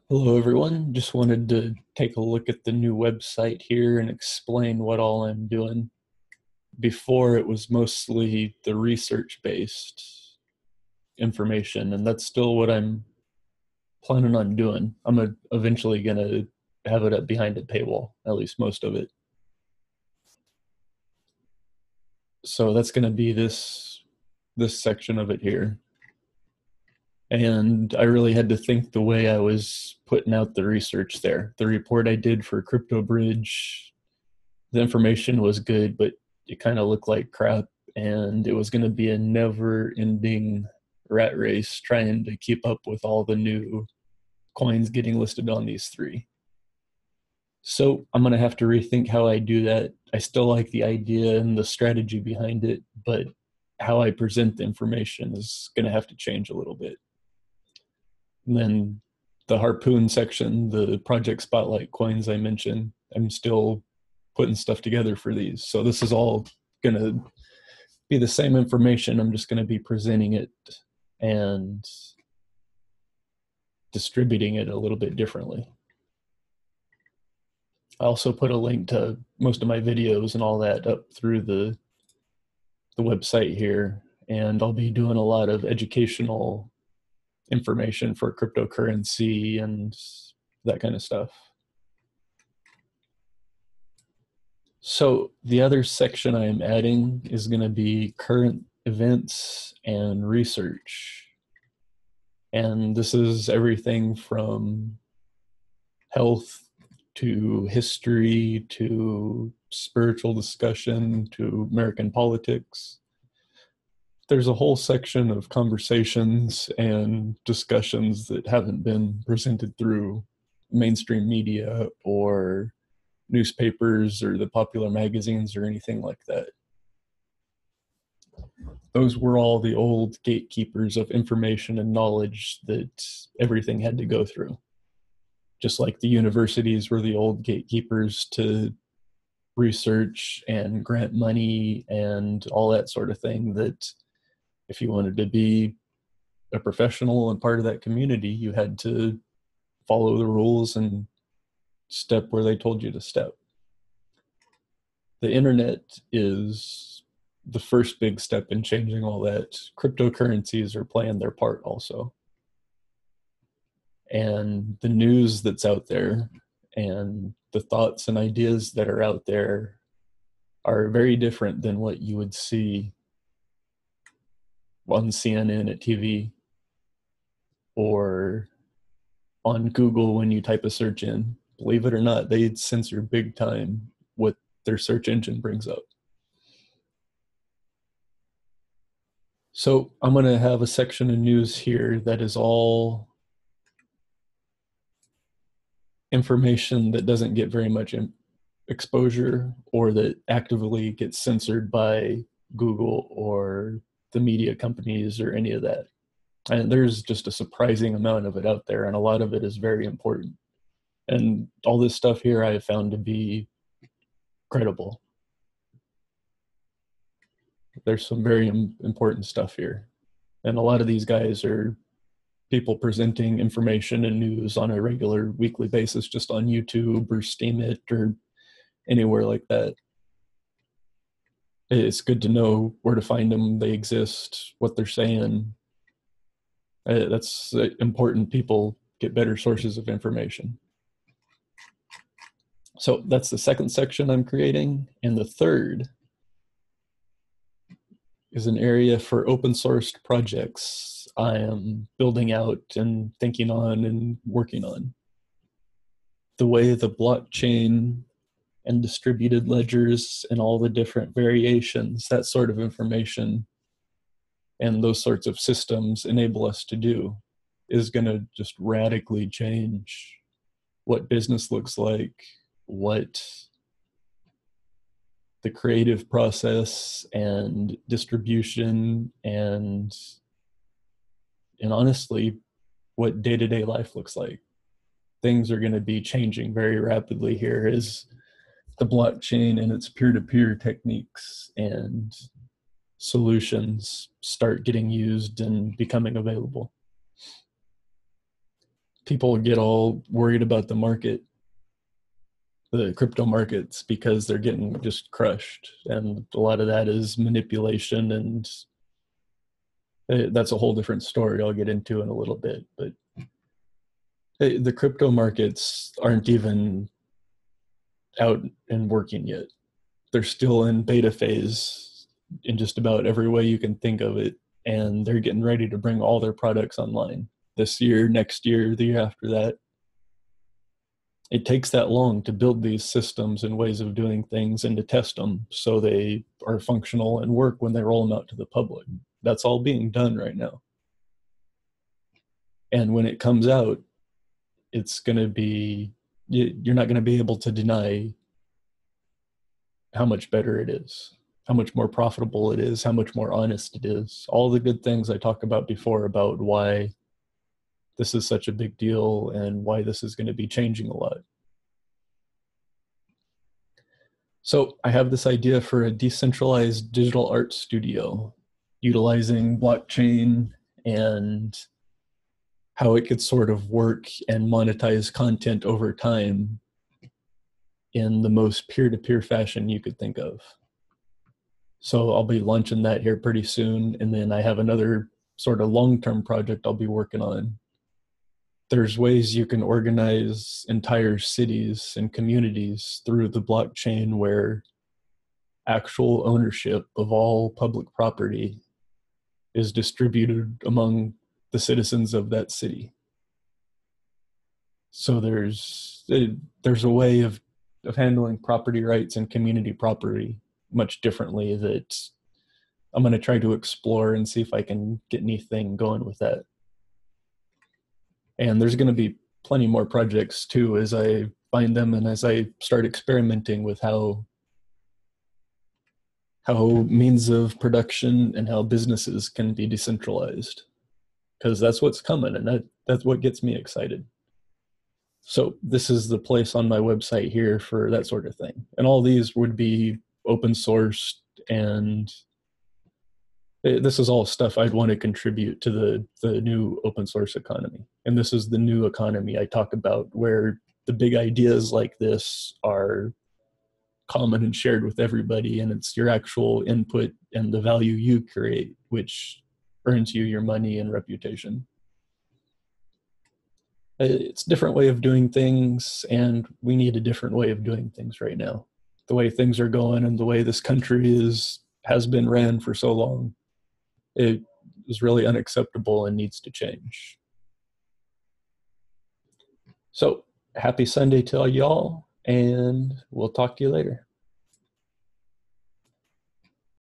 Hello, everyone. Just wanted to take a look at the new website here and explain what all I'm doing. Before, it was mostly the research-based information, and that's still what I'm planning on doing. I'm eventually going to have it up behind a paywall, at least most of it. So that's going to be this section of it here. And I really had to think the way I was putting out the research there. The report I did for Crypto Bridge, the information was good, but it kind of looked like crap. And it was going to be a never ending rat race trying to keep up with all the new coins getting listed on these three. So I'm going to have to rethink how I do that. I still like the idea and the strategy behind it, but how I present the information is going to have to change a little bit. And then the harpoon section, the project spotlight coins I mentioned, I'm still putting stuff together for these. So this is all going to be the same information. I'm just going to be presenting it and distributing it a little bit differently. I also put a link to most of my videos and all that up through the website here. And I'll be doing a lot of educational information for cryptocurrency and that kind of stuff. So the other section I am adding is going to be current events and research. And this is everything from health to history to spiritual discussion to American politics. There's a whole section of conversations and discussions that haven't been presented through mainstream media or newspapers or the popular magazines or anything like that. Those were all the old gatekeepers of information and knowledge that everything had to go through. Just like the universities were the old gatekeepers to research and grant money and all that sort of thing, that if you wanted to be a professional and part of that community, you had to follow the rules and step where they told you to step. The internet is the first big step in changing all that. Cryptocurrencies are playing their part also. And the news that's out there and the thoughts and ideas that are out there are very different than what you would see on CNN at TV or on Google when you type a search in. Believe it or not, they censor big time what their search engine brings up. So I'm going to have a section of news here that is all information that doesn't get very much exposure or that actively gets censored by Google or the media companies or any of that. And there's just a surprising amount of it out there, and a lot of it is very important. And all this stuff here I have found to be credible. There's some very important stuff here. And a lot of these guys are people presenting information and news on a regular weekly basis just on YouTube or Steemit or anywhere like that. It's good to know where to find them, they exist, what they're saying. That's important. People get better sources of information. So that's the second section I'm creating. And the third is an area for open sourced projects I am building out and thinking on and working on. The way the blockchain and distributed ledgers and all the different variations, that sort of information and those sorts of systems enable us to do is going to just radically change what business looks like, what the creative process and distribution and honestly what day-to-day life looks like. Things are going to be changing very rapidly here as the blockchain and its peer-to-peer techniques and solutions start getting used and becoming available. people get all worried about the crypto markets, because they're getting just crushed. And a lot of that is manipulation, and that's a whole different story I'll get into in a little bit. But the crypto markets aren't even out and working yet. They're still in beta phase in just about every way you can think of it. And they're getting ready to bring all their products online this year, next year, the year after that. It takes that long to build these systems and ways of doing things and to test them so they are functional and work when they roll them out to the public. That's all being done right now. And when it comes out, it's going to be, you're not going to be able to deny how much better it is, how much more profitable it is, how much more honest it is. All the good things I talked about before about why this is such a big deal and why this is going to be changing a lot. So I have this idea for a decentralized digital art studio utilizing blockchain and how it could sort of work and monetize content over time in the most peer-to-peer fashion you could think of. So I'll be launching that here pretty soon. And then I have another sort of long-term project I'll be working on. There's ways you can organize entire cities and communities through the blockchain where actual ownership of all public property is distributed among the citizens of that city. So there's a way of handling property rights and community property much differently that I'm going to try to explore and see if I can get anything going with that. And there's going to be plenty more projects too as I find them and as I start experimenting with how means of production and how businesses can be decentralized, because that's what's coming, and that's what gets me excited. So this is the place on my website here for that sort of thing. And all these would be open sourced, and this is all stuff I'd want to contribute to the new open source economy. And this is the new economy I talk about, where the big ideas like this are common and shared with everybody, and it's your actual input and the value you create which earns you your money and reputation. It's a different way of doing things, and we need a different way of doing things right now. The way things are going and the way this country has been ran for so long, it is really unacceptable and needs to change. So happy Sunday to y'all, and we'll talk to you later.